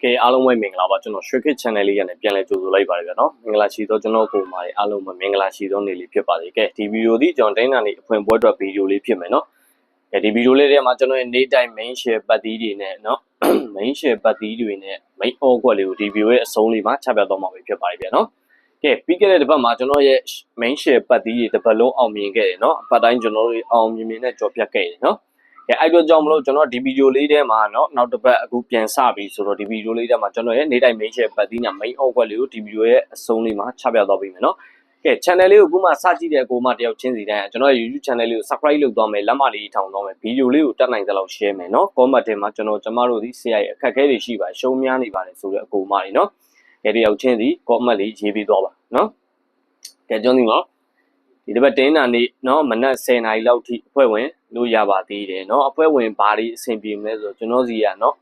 ကဲအားလုံးပဲမင်္ဂလာပါကျွန်တော်ရွှေခေတ် channel လေးရနေပြန်လဲကြိုဆိုလိုက်ပါတယ်ဗျာနော်မင်္ဂလာရှိသောကျွန်တော်ကိုမားအားလုံးပဲမင်္ဂလာရှိသောနေ့လေးဖြစ်ပါစေကဲဒီဗီဒီယိုဒီကျွန်တော်တိုင်းနာနေအဖွင့်ပွဲအတွက်ဗီဒီယိုလေးဖြစ်မယ်နော်ကဲဒီဗီဒီယိုလေးထဲမှာကျွန်တော်ရဲ့နေ့တိုင်း main share ပတ်သီးတွေနဲ့နော် main share ပတ်သီးတွေနဲ့ main all ကွက်လေးကိုဒီဗီဒီယိုရဲ့အဆုံးလေးမှာချပြတော့မှာပဲဖြစ်ပါတယ်ဗျာနော်ကဲပြီးခဲ့တဲ့တစ်ပတ်မှာကျွန်တော်ရဲ့ main share ပတ်သီးတွေတစ်ပတ်လုံးအောင်မြင်ခဲ့တယ်နော်အပတ်တိုင်းကျွန်တော်တို့အောင်မြင်နဲ့ကြော်ပြတ်ခဲ့တယ်နော်ကဲအဲ့တော့ကြောင့်မလို့ကျွန်တော်ဒီဗီဒီယိုလေးထဲမှာเนาะနောက်တစ်ပတ်အခုပြန်စပြီဆိုတော့ဒီဗီဒီယိုလေးထဲမှာကျွန်တော်ရဲ့နေ့တိုင်း main share ပတ်သီးညာ main all ကွက်လေးကိုဒီဗီဒီယိုရဲ့အဆုံးလေးမှာချပြသွားပေးမယ်เนาะကဲ channel လေးကိုခုမှစကြည့်တဲ့ကိုမှတယောက်ချင်းစီတိုင်းကျွန်တော်ရဲ့ YouTube channel လေးကို subscribe လုပ်သွားမယ်လက်မလေးထောင်သွားမယ်ဗီဒီယိုလေးကိုတက်နိုင်သလောက် share မယ်เนาะ comment ထဲမှာကျမတို့ဒီဆရာရဲ့အခက်အခဲတွေရှိပါရှုံးများနေပါတယ်ဆိုတဲ့အကိုမလေးเนาะကဲတယောက်ချင်းစီ comment လေးရေးပေးသွားပါเนาะကဲကျွန်တော်ဒီမှာဒီတစ်ပတ်တင်းနာနေ့เนาะမနက်10:00 နာရီလောက်ထိအဖွဲ့ဝင်လို့ရပါသေးတယ်เนาะအဖွဲ့ဝင်ဘာတွေအဆင်ပြေမလဲဆိုတော့ကျွန်တော်စီကเนาะ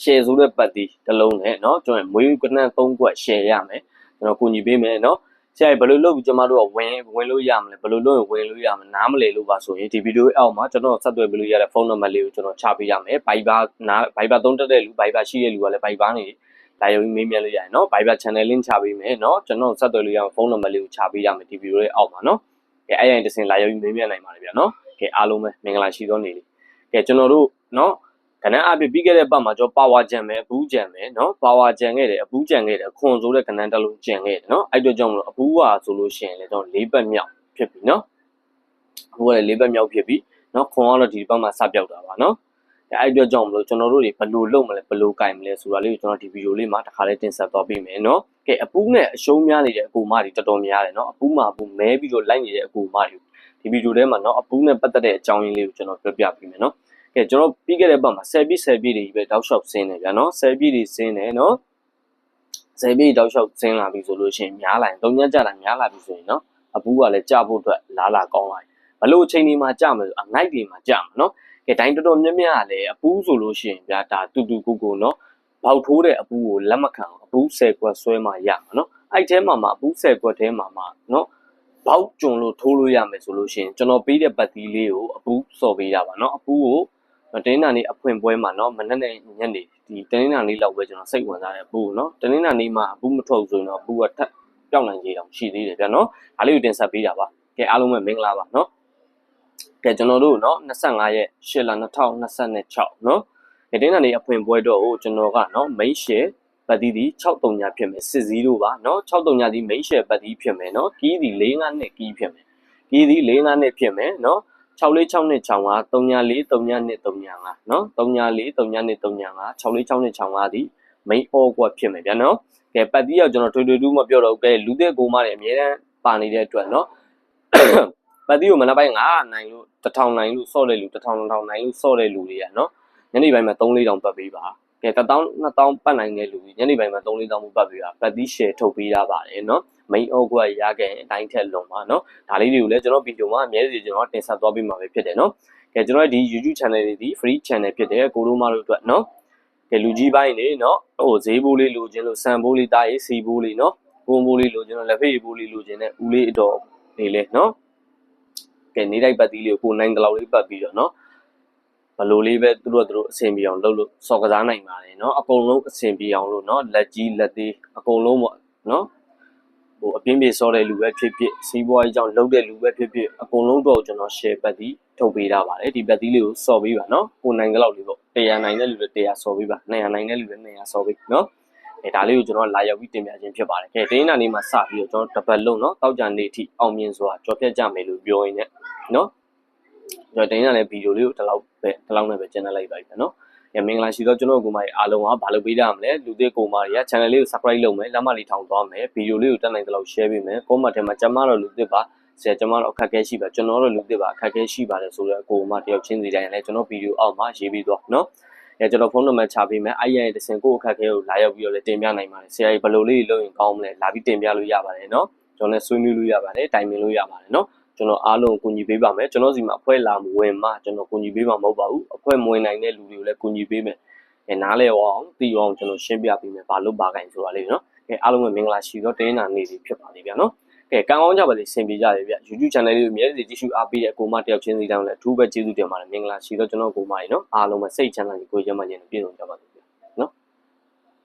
share ဆိုတဲ့ပတ်တီတစ်လုံးနဲ့เนาะကျွန်တော်မွေးကနန်း3ခွက် share ရမယ်ကျွန်တော်ကူညီပေးမယ်เนาะဆရာဘယ်လိုလုပ်ပြီးကျမတို့ကဝင်လို့ရမလဲဘယ်လိုလုပ်ရင်ဝင်လို့ရမလဲနားမလည်လို့ပါဆိုရင်ဒီဗီဒီယိုအောက်မှာကျွန်တော်ဆက်သွယ်ပေးလို့ရတဲ့ဖုန်းနံပါတ်လေးကိုကျွန်တော်ချပေးရမယ် Viber သုံးတက်တဲ့လူ Viber ရှိတဲ့လူကလည်း Viber နေလာရုံမေးမြန်းလို့ရတယ်เนาะ Viber channel link ချပေးမယ်เนาะကျွန်တော်ဆက်သွယ်လို့ရအောင်ဖုန်းနံပါတ်လေးကိုချပေးရမယ်ဒီဗီဒီယိုရဲ့အောက်မှာเนาะကဲအဲ့ရင်တစ်စင်လာရုံမေးမြန်းနိုင်ပါတယ်ဗျာเนาะကဲအားလုံးပဲမင်္ဂလာရှိသောနေ့လေးကဲကျွန်တော်တို့เนาะကဏ္ဍအပြည့်ပြီးခဲ့တဲ့ပတ်မှာကျွန်တော်ပါဝါကြံမယ်အပူးကြံမယ်เนาะပါဝါကြံခဲ့တယ်အပူးကြံခဲ့တယ်အခွန်ဆိုတဲ့ကဏ္ဍတစ်လုံးကြံခဲ့တယ်เนาะအဲ့တော့ကြောင့်မလို့အပူးဟာဆိုလို့ရှိရင်လည်းကျွန်တော်၄ပတ်မြောက်ဖြစ်ပြီเนาะအပူးကလည်း၄ပတ်မြောက်ဖြစ်ပြီเนาะခွန်ကတော့ဒီပတ်မှာစပြောက်တာပါเนาะအဲ့အတွက်ကြောင့်မလို့ကျွန်တော်တို့တွေဘယ်လိုလုပ်မလဲဘယ်လိုကင်မလဲဆိုတာလေးကိုကျွန်တော်ဒီဗီဒီယိုလေးမှာတစ်ခါလေးတင်ဆက်သွားပေးမယ်เนาะကဲအပူးနဲ့အရှုံးများနေတဲ့အကူမတွေတော်တော်များတယ်เนาะအပူးမှာအပူးမဲပြီးတော့လိုက်နေတဲ့အကူမတွေဒီဗီဒီယိုထဲမှာเนาะအပူးနဲ့ပတ်သက်တဲ့အကြောင်းရင်းလေးကိုကျွန်တော်ပြောပြပေးမယ်เนาะကဲကျွန်တော်ပြီးခဲ့တဲ့ဘက်မှာ10ပြည့်တွေပဲတောက်လျှောက်ဆင်းတယ်ဗျာနော်10ပြည့်တွေဆင်းတယ်နော်10ပြည့်တောက်လျှောက်ဆင်းလာပြီဆိုလို့ရှိရင်များလာရင်3ညကြတာများလာပြီဆိုရင်နော်အပူးကလည်းကြဖို့အတွက်လာကောင်းလာဘလို့အချိန်ဒီမှာကြမယ်ဆိုအငိုက်တွေမှာကြမှာနော်ကဲတိုင်းတော်များများကလည်းအပူးဆိုလို့ရှိရင်ဗျာဒါတူကိုနော်ဘောက်ထိုးတဲ့အပူးကိုလက်မခံအပူး10ကွက်ဆွဲမှရမှာနော်အဲ့ထဲမှာအပူး10ကွက်ထဲမှာနော်ဘောက်ကျုံလို့ထိုးလို့ရမယ်ဆိုလို့ရှိရင်ကျွန်တော်ပေးတဲ့ပတ်သီးလေးကိုအပူးစော်ပေးတာပါနော်အပူးကိုတင်းနာနေ့အဖွင့်ပွဲမှာเนาะမနက်နဲ့ညနေဒီတင်းနာနေ့လောက်ပဲကျွန်တော်စိတ်ဝင်စားတယ်ပူเนาะတင်းနာနေ့မှာအပူမထုတ်ဆိုရင်တော့ပူကထက်ပြောင်းနိုင်ကြအောင်ရှိသေးတယ်ဗျာเนาะဒါလေးကိုတင်ဆက်ပေးတာပါကဲအားလုံးပဲမင်္ဂလာပါเนาะကဲကျွန်တော်တို့เนาะ25ရက်8လ2026เนาะကဲတင်းနာနေ့အဖွင့်ပွဲတော့ကိုကျွန်တော်ကเนาะ main share ပတ်တီးဒီ63ညဖြစ်မယ်60ပါเนาะ63ညဒီ main share ပတ်တီးဖြစ်မယ်เนาะကီးဒီ45နှစ်ကီးဖြစ်မယ်ကီးဒီ45နှစ်ဖြစ်မယ်เนาะ646နှစ်65 343နှစ်35เนาะ343နှစ်35 646နှစ်65ဒီ main all ကွက်ဖြစ်မယ်ဗျာเนาะကဲပတ်တီးရောက်ကျွန်တော်ထွေတူးမပြောတော့ဘူးကဲလူတဲ့ကိုမတွေအများတန်းပါနေတဲ့အတွက်เนาะပတ်တီးကိုမနက်ပိုင်း9နိုင်လို့1000နိုင်လို့စော့တဲ့လူ1000 2000နိုင်လို့စော့တဲ့လူတွေကเนาะညနေပိုင်းမှာ3-4တောင်ပတ်ပေးပါကဲ1000-2000ပတ်နိုင်တဲ့လူညနေပိုင်းမှာ3-4တောင်ပတ်ပေးပါပတ်တီး share ထုတ်ပေးရပါတယ်เนาะmain all ကွက်ရခဲ့အတိုင်းထက်လုံးပါเนาะဒါလေးတွေကိုလည်းကျွန်တော်ဗီဒီယိုမှာအများကြီးကျွန်တော်တင်ဆက်သွားပေးမှာပဲဖြစ်တယ်เนาะကဲကျွန်တော်ဒီ YouTube channel တွေဒီ free channel ဖြစ်တယ်ကိုတို့မတို့အတွက်เนาะကဲလူကြီးပိုင်းနေเนาะဟိုဈေးဘိုးလေးလိုချင်လို့စံဘိုးလေးတားရေးစီဘိုးလေးเนาะပုံဘိုးလေးလိုချင်လို့လက်ဖေးဘိုးလေးလိုချင်တဲ့ဦးလေးအတော်နေလဲเนาะကဲနေတိုင်းပတ်သီးလေးကိုနိုင်တလောက်လေးပတ်ပြီးတော့เนาะဘလိုလေးပဲသူတို့အဆင်ပြေအောင်လုပ်လို့စော်ကစားနိုင်ပါတယ်เนาะအကုန်လုံးအဆင်ပြေအောင်လို့เนาะလက်ကြီးလက်သေးအကုန်လုံးပေါ့เนาะဟိုအပြင်းပြေစောတဲ့လူပဲဖြစ်ဖြစ်စီးပွားရေးကြောင့်လုပ်တဲ့လူပဲဖြစ်ဖြစ်အကုန်လုံးတော့ကျွန်တော် share ပတ်သီးထုတ်ပေးတာပါတယ်ဒီပတ်သီးလေးကိုစော်ပေးပါเนาะကိုနိုင်ကြလောက်လေးပေါ့100နိုင်တဲ့လူတွေ100စော်ပေးပါ200နိုင်တဲ့လူတွေ200စော်ပေးเนาะဒါလေးကိုကျွန်တော်လာရောက်ပြီးတင်ပြခြင်းဖြစ်ပါတယ်ကဲတင်းနာနေ့မှာစပြီးတော့ကျွန်တော်တပတ်လုံးเนาะတောက်ကြနေ့ထိအောင်မြင်စွာကြော်ဖြတ်ကြမယ်လို့ပြောရင်းနဲ့เนาะကျွန်တော်တင်းနာနေ့ဗီဒီယိုလေးကိုဒီလောက်နဲ့ပဲကျန်လိုက်ပါပြီเนาะမင်္ဂလာရှိသောကျွန်တော်ကိုမအားလုံးကဘာလို့ပေးရမလဲလူသစ်ကိုမတွေက channel လေးကို subscribe လုပ်မယ်လက်မလေးထောင်သွားမယ်ဗီဒီယိုလေးကိုတက်နိုင်သလောက် share ပေးမယ် comment ထဲမှာကျမတို့လူသစ်ပါဆရာကျမတို့အခက်အခဲရှိပါကျွန်တော်တို့လူသစ်ပါအခက်အခဲရှိပါတယ်ဆိုတော့ကိုမတယောက်ချင်းစီတိုင်းလည်းကျွန်တော်ဗီဒီယိုအောက်မှာရေးပြီးတော့เนาะကျွန်တော်ဖုန်းနံပါတ်ချပေးမယ်အဲ့ရတဲ့တစ်စင်ကိုအခက်အခဲကိုလာရောက်ပြီးတော့လည်းတင်ပြနိုင်ပါတယ်ဆရာကြီးဘယ်လိုလေးလုပ်ရင်ကောင်းမလဲလာပြီးတင်ပြလို့ရပါတယ်เนาะကျွန်တော်လည်းဆွေးနွေးလို့ရပါတယ်တိုင်ပင်လို့ရပါတယ်เนาะကျွန်တော်အားလုံးကူညီပေးပါမယ်ကျွန်တော်စီမှာအဖွဲ့လာဝင်မှကျွန်တော်ကူညီပေးမှာမဟုတ်ပါဘူးအဖွဲ့မဝင်နိုင်တဲ့လူတွေကိုလည်းကူညီပေးမယ်နားလဲအောင်သိအောင်ကျွန်တော်ရှင်းပြပေးမယ်ဘာလို့ပါခိုင်ဆိုတာလေးเนาะအားလုံးပဲမင်္ဂလာရှိသောတင်းနာနေ့လေးဖြစ်ပါလိမ့်ဗျာเนาะကဲကောင်းကောင်းကြပါစေဆင်ပြေကြတယ်ဗျ YouTube channel လေးကိုအများကြီးကြည့်ရှုအားပေးတဲ့ကိုမတယောက်ချင်းစီတောင်းလည်းအထူးပဲကျေးဇူးတင်ပါတယ်မင်္ဂလာရှိသောကျွန်တော်ကိုမကြီးเนาะအားလုံးပဲစိတ်ချမ်းသာကြကိုယ်ကျမ်းမာခြင်းနဲ့ပြည့်စုံကြပါစေ